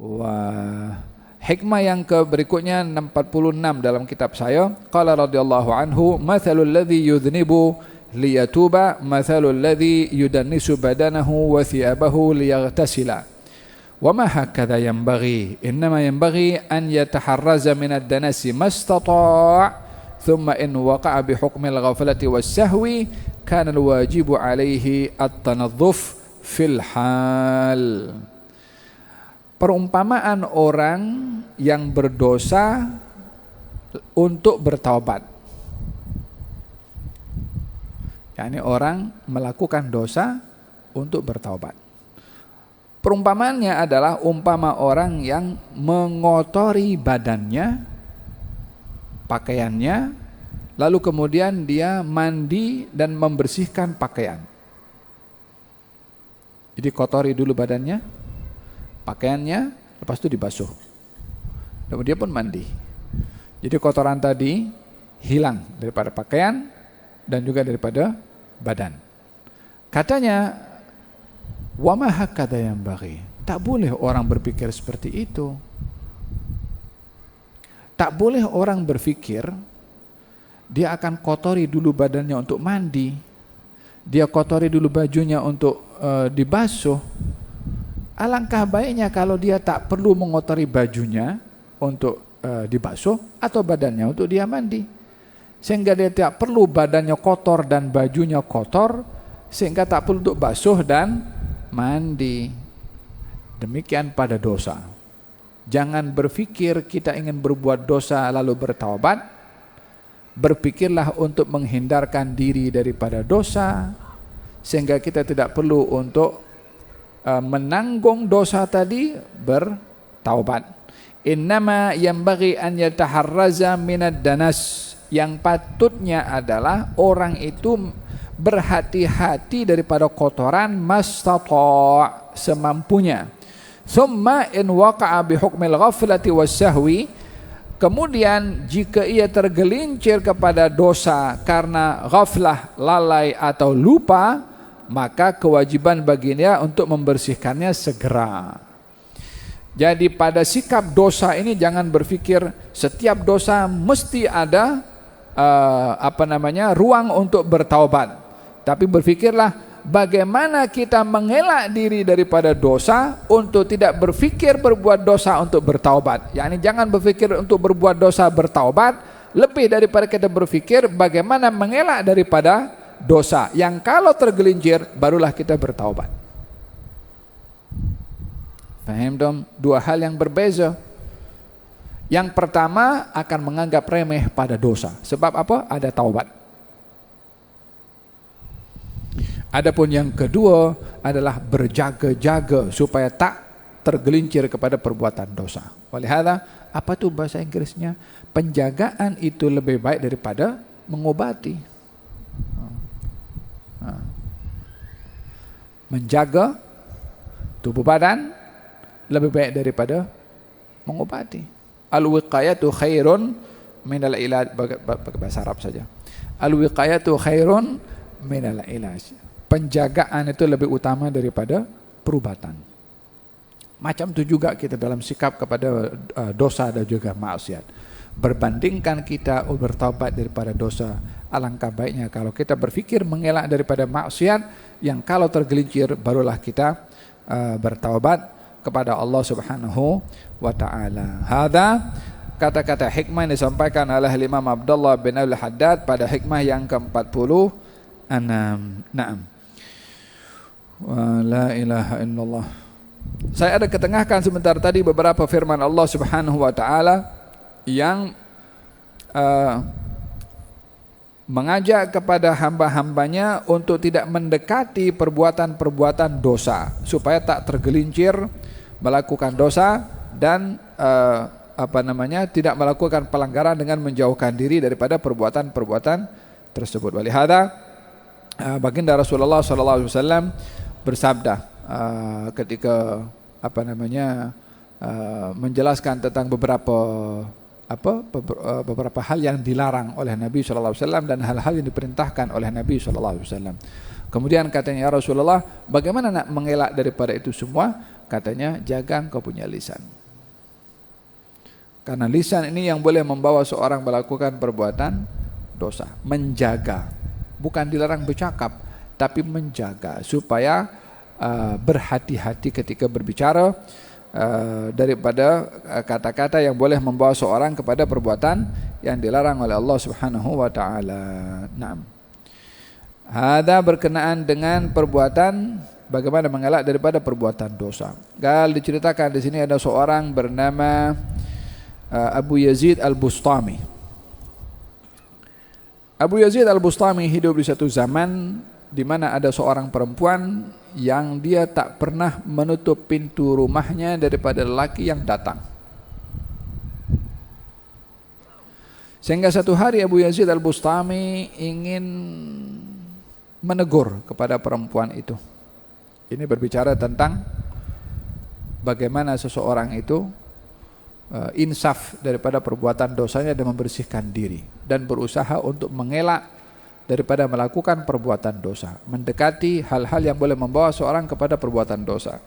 Wah, hikmah yang berikutnya 46 dalam kitab saya. Qala radhiyallahu anhu, mathalul ladzi yudhnibu liyatuba mathalul ladzi yudannisu badanahu wa thiyabahu liyaghtasila. Wa ma hakadha yanbaghi, innama yanbaghi an yataharraza min ad-danasi mastata', thumma in waqa'a bi hukmi al-ghaflati was-sahwi kana al-wajibu alayhi at-tanadhdhuf fil hal. Perumpamaan orang yang berdosa untuk bertaubat. yakni orang melakukan dosa untuk bertaubat. Perumpamaannya adalah umpama orang yang mengotori badannya, pakaiannya, lalu kemudian dia mandi dan membersihkan pakaian. Jadi kotori dulu badannya, pakaiannya, lepas itu dibasuh. Lalu dia pun mandi. Jadi kotoran tadi hilang daripada pakaian dan juga daripada badan. Katanya, wa ma hakadha yanbaghi. Tak boleh orang berpikir seperti itu. Tak boleh orang berpikir dia akan kotori dulu badannya untuk mandi, dia kotori dulu bajunya untuk dibasuh. Alangkah baiknya kalau dia tak perlu mengotori bajunya untuk dibasuh atau badannya untuk dia mandi, sehingga dia tak perlu badannya kotor dan bajunya kotor, sehingga tak perlu untuk basuh dan mandi. Demikian pada dosa. Jangan berpikir kita ingin berbuat dosa lalu bertaubat. Berpikirlah untuk menghindarkan diri daripada dosa, sehingga kita tidak perlu untuk menanggung dosa tadi, bertaubat. Innama yanbaghi an yataharraza minad danas. Yang patutnya adalah orang itu berhati-hati daripada kotoran mastata' semampunya. Thumma in waqa'a bi hukmil ghaflati wassahwi. Kemudian jika ia tergelincir kepada dosa karena ghaflah, lalai atau lupa, maka kewajiban baginya untuk membersihkannya segera. Jadi pada sikap dosa ini jangan berpikir setiap dosa mesti ada ruang untuk bertaubat. Tapi berpikirlah bagaimana kita mengelak diri daripada dosa untuk tidak berpikir berbuat dosa untuk bertaubat. Yani jangan berpikir untuk berbuat dosa bertaubat, lebih daripada kita berpikir bagaimana mengelak daripada dosa yang kalau tergelincir barulah kita bertaubat. Faham dong? Dua hal yang berbeza. Yang pertama akan menganggap remeh pada dosa. Sebab apa? Ada taubat. Adapun yang kedua adalah berjaga-jaga supaya tak tergelincir kepada perbuatan dosa. Walihada, apa tuh bahasa Inggrisnya? Penjagaan itu lebih baik daripada mengobati. Menjaga tubuh badan lebih baik daripada mengobati. Al-wiqayatu khairun minal ilaj. Pakai bahasa Arab saja. Al-wiqayatu khairun minal ilaj. Penjagaan itu lebih utama daripada perubatan. Macam itu juga kita dalam sikap kepada dosa dan juga maksiat. Berbandingkan kita bertaubat daripada dosa, alangkah baiknya kalau kita berfikir mengelak daripada maksiat yang kalau tergelincir barulah kita bertaubat kepada Allah Subhanahu wa taala. Hadza kata-kata hikmah yang disampaikan oleh Imam Abdullah bin Al-Haddad pada hikmah yang ke-46. Naam. Wa la ilaha illallah. Saya ada ketengahkan sebentar tadi beberapa firman Allah Subhanahu wa taala yang mengajak kepada hamba-hambanya untuk tidak mendekati perbuatan-perbuatan dosa supaya tak tergelincir melakukan dosa dan tidak melakukan pelanggaran dengan menjauhkan diri daripada perbuatan-perbuatan tersebut. Walihada baginda Rasulullah sallallahu alaihi wasallam bersabda ketika menjelaskan tentang beberapa hal yang dilarang oleh Nabi sallallahu alaihi wasallam dan hal-hal yang diperintahkan oleh Nabi sallallahu alaihi wasallam. Kemudian katanya, ya Rasulullah, bagaimana nak mengelak daripada itu semua? Katanya, jaga engkau punya lisan. Karena lisan ini yang boleh membawa seorang melakukan perbuatan dosa. Menjaga, bukan dilarang bercakap, tapi menjaga supaya berhati-hati ketika berbicara daripada kata-kata yang boleh membawa seorang kepada perbuatan yang dilarang oleh Allah Subhanahu wa taala. Naam. Hada berkenaan dengan perbuatan bagaimana mengelak daripada perbuatan dosa. Diceritakan di sini ada seorang bernama Abu Yazid Al-Bustami. Abu Yazid Al-Bustami hidup di satu zaman di mana ada seorang perempuan yang dia tak pernah menutup pintu rumahnya daripada lelaki yang datang. Sehingga satu hari Abu Yazid Al-Bustami ingin menegur kepada perempuan itu. Ini berbicara tentang bagaimana seseorang itu insaf daripada perbuatan dosanya dan membersihkan diri dan berusaha untuk mengelak daripada melakukan perbuatan dosa, mendekati hal-hal yang boleh membawa seorang kepada perbuatan dosa.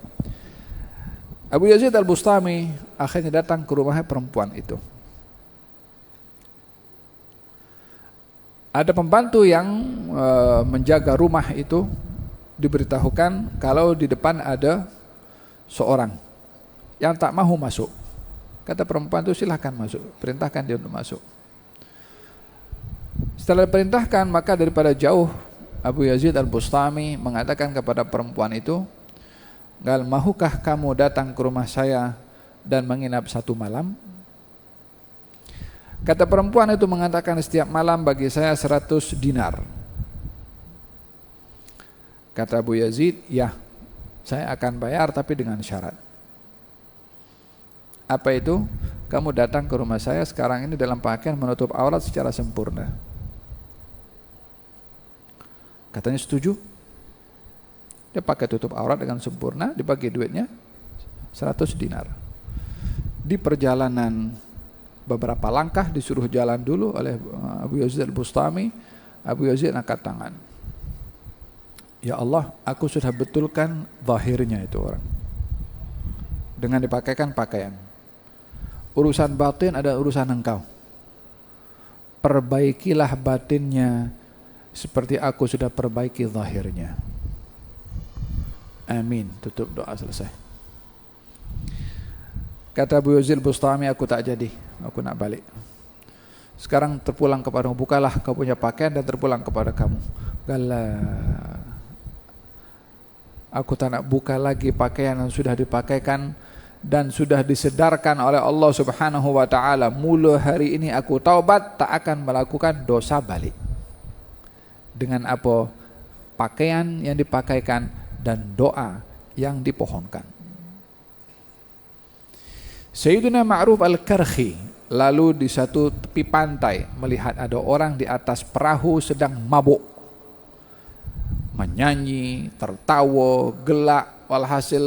Abu Yazid Al-Bustami akhirnya datang ke rumah perempuan itu. Ada pembantu yang menjaga rumah itu, diberitahukan kalau di depan ada seorang yang tak mahu masuk. Kata perempuan itu, silahkan masuk, perintahkan dia untuk masuk. Setelah diperintahkan, maka daripada jauh Abu Yazid Al-Bustami mengatakan kepada perempuan itu, mahukah kamu datang ke rumah saya dan menginap 1 malam? Kata perempuan itu mengatakan, setiap malam bagi saya 100 dinar. Kata Abu Yazid, ya, saya akan bayar tapi dengan syarat. Apa itu? Kamu datang ke rumah saya sekarang ini dalam pakaian menutup aurat secara sempurna. Katanya setuju. Dia pakai tutup aurat dengan sempurna, dibagi duitnya 100 dinar. Di perjalanan beberapa langkah disuruh jalan dulu oleh Abu Yazid Al-Bustami. Abu Yazid angkat tangan. Ya Allah, aku sudah betulkan zahirnya itu orang dengan dipakaikan pakaian. Urusan batin ada urusan engkau. Perbaikilah batinnya seperti aku sudah perbaiki zahirnya. Amin. Tutup doa, selesai. Kata Abu Yazid Bustami, aku tak jadi, aku nak balik. Sekarang terpulang kepadamu, bukalah kau punya pakaian dan terpulang kepada kamu. Aku tak nak buka lagi pakaian yang sudah dipakaikan dan sudah disedarkan oleh Allah Subhanahu wa taala. Mula hari ini aku taubat, tak akan melakukan dosa balik. Dengan apa? Pakaian yang dipakaikan dan doa yang dipohonkan. Sayyidina Ma'ruf Al-Karhi lalu di satu tepi pantai melihat ada orang di atas perahu sedang mabuk, menyanyi, tertawa, gelak, walhasil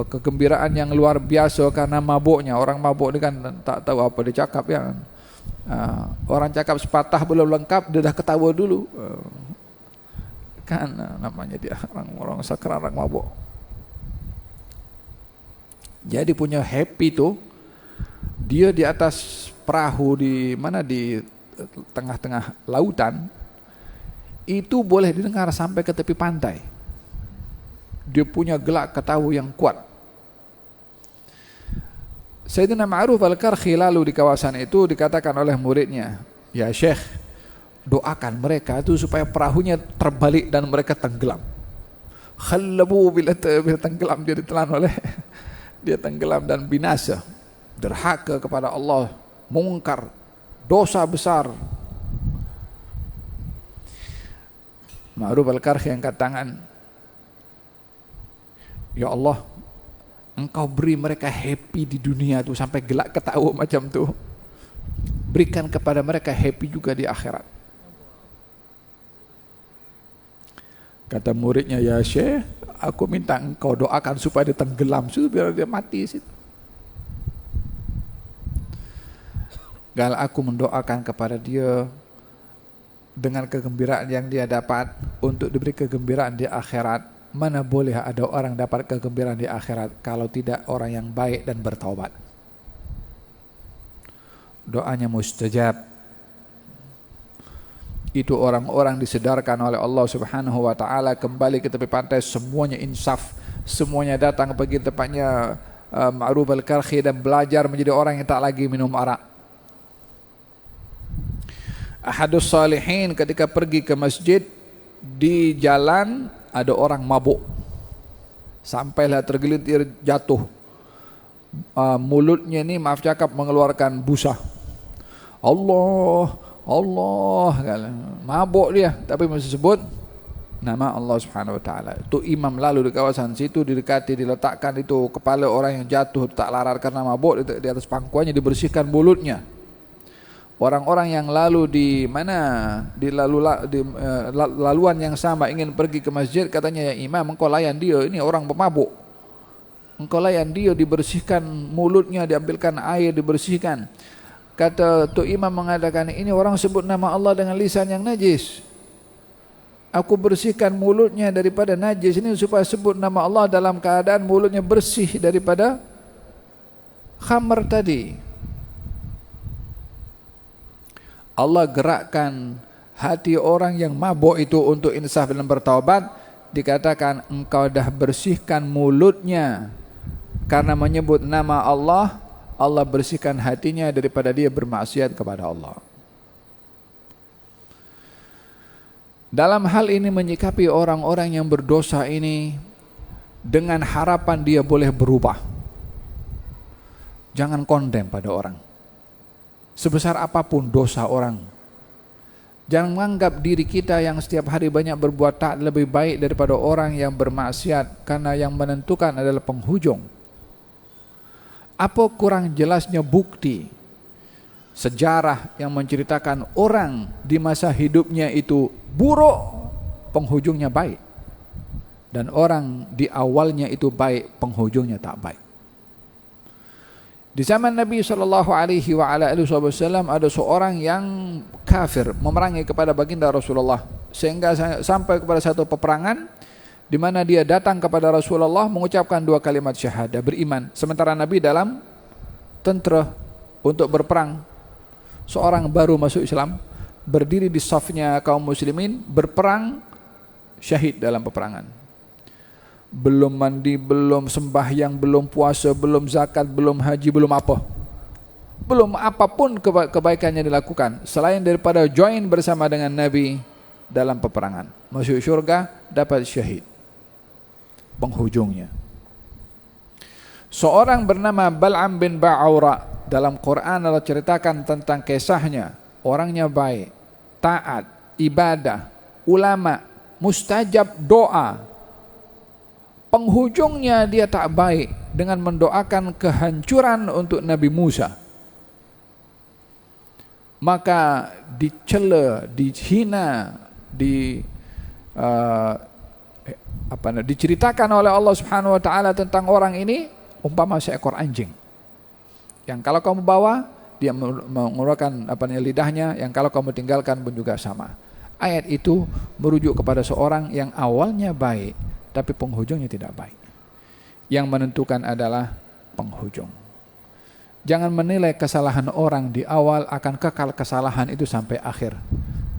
kegembiraan yang luar biasa karena mabuknya. Orang mabuk ni kan tak tahu apa dia cakap ya. Orang cakap sepatah belum lengkap dia dah ketawa dulu. Kan namanya dia orang sakral, orang mabuk. Jadi punya happy tu, dia di atas perahu di mana, di tengah-tengah lautan, itu boleh didengar sampai ke tepi pantai. Dia punya gelak ketawa yang kuat. Sayyidina Ma'ruf Al-Karhi lalu di kawasan itu dikatakan oleh muridnya, ya Syekh, doakan mereka itu supaya perahunya terbalik dan mereka tenggelam. Khallabu, bila tenggelam dia ditelan oleh dia tenggelam dan binasa, derhaka kepada Allah, mungkar, dosa besar. Ma'ruf Al-Karhi angkat tangan, ya Allah, Engkau beri mereka happy di dunia tu sampai gelak ketawa macam tu, berikan kepada mereka happy juga di akhirat. Kata muridnya, ya Syekh, aku minta engkau doakan supaya dia tenggelam situ biar dia mati situ. Gal aku mendoakan kepada dia dengan kegembiraan yang dia dapat untuk diberi kegembiraan di akhirat, mana boleh ada orang dapat kegembiraan di akhirat kalau tidak orang yang baik dan bertaubat. Doanya mustajab. Itu orang-orang disedarkan oleh Allah Subhanahu wa taala kembali ke tepi pantai, semuanya insaf, semuanya datang pergi tempatnya Ma'ruf al-Karhi dan belajar menjadi orang yang tak lagi minum arak. Ahadus salihin ketika pergi ke masjid, di jalan ada orang mabuk, sampailah tergelincir jatuh, mulutnya ini maaf cakap mengeluarkan busa. Allah, Allah, mabuk dia tapi masih sebut nama Allah Subhanahu wa taala. Itu imam lalu di kawasan situ, didekati, diletakkan itu kepala orang yang jatuh tak larar karena mabuk di atas pangkuannya, dibersihkan mulutnya. Orang-orang yang lalu di mana di laluan yang sama ingin pergi ke masjid, katanya, ya imam, engkau layan dia, ini orang pemabuk, engkau layan dia, dibersihkan mulutnya, diambilkan air, dibersihkan. Kata tu imam mengatakan, ini orang sebut nama Allah dengan lisan yang najis, aku bersihkan mulutnya daripada najis ini supaya sebut nama Allah dalam keadaan mulutnya bersih daripada khamr tadi. Allah gerakkan hati orang yang mabuk itu untuk insaf dan bertaubat. Dikatakan engkau dah bersihkan mulutnya karena menyebut nama Allah, Allah bersihkan hatinya daripada dia bermaksiat kepada Allah. Dalam hal ini menyikapi orang-orang yang berdosa ini dengan harapan dia boleh berubah. Jangan kondem pada orang. Sebesar apapun dosa orang, jangan menganggap diri kita yang setiap hari banyak berbuat taat lebih baik daripada orang yang bermaksiat, karena yang menentukan adalah penghujung. Apa kurang jelasnya bukti sejarah yang menceritakan orang di masa hidupnya itu buruk, penghujungnya baik, dan orang di awalnya itu baik, penghujungnya tak baik. Di zaman Nabi SAW ada seorang yang kafir memerangi kepada baginda Rasulullah, sehingga sampai kepada satu peperangan di mana dia datang kepada Rasulullah mengucapkan 2 kalimat syahadah, beriman, sementara Nabi dalam tentera untuk berperang. Seorang baru masuk Islam, berdiri di safnya kaum muslimin, berperang, syahid dalam peperangan. Belum mandi, belum sembahyang, belum puasa, belum zakat, belum haji, belum apa. Belum apapun kebaikannya dilakukan selain daripada join bersama dengan Nabi dalam peperangan. Masuk syurga, dapat syahid. Penghujungnya. Seorang bernama Bal'am bin Ba'ura, dalam Quran Allah ceritakan tentang kisahnya. Orangnya baik, taat, ibadah, ulama, mustajab doa. Penghujungnya dia tak baik dengan mendoakan kehancuran untuk Nabi Musa. Maka dicela, dihina, diceritakan oleh Allah Subhanahu wa taala tentang orang ini umpama seekor anjing. Yang kalau kamu bawa, dia mengeluarkan lidahnya, yang kalau kamu tinggalkan pun juga sama. Ayat itu merujuk kepada seorang yang awalnya baik tapi penghujungnya tidak baik. Yang menentukan adalah penghujung. Jangan menilai kesalahan orang di awal, akan kekal kesalahan itu sampai akhir.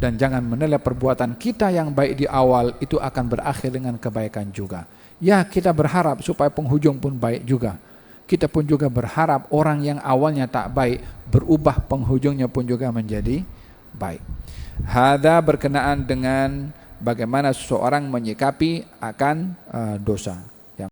Dan jangan menilai perbuatan kita yang baik di awal itu akan berakhir dengan kebaikan juga. Ya, kita berharap supaya penghujung pun baik juga. Kita pun juga berharap orang yang awalnya tak baik berubah, penghujungnya pun juga menjadi baik. Hada berkenaan dengan bagaimana seseorang menyikapi akan dosa.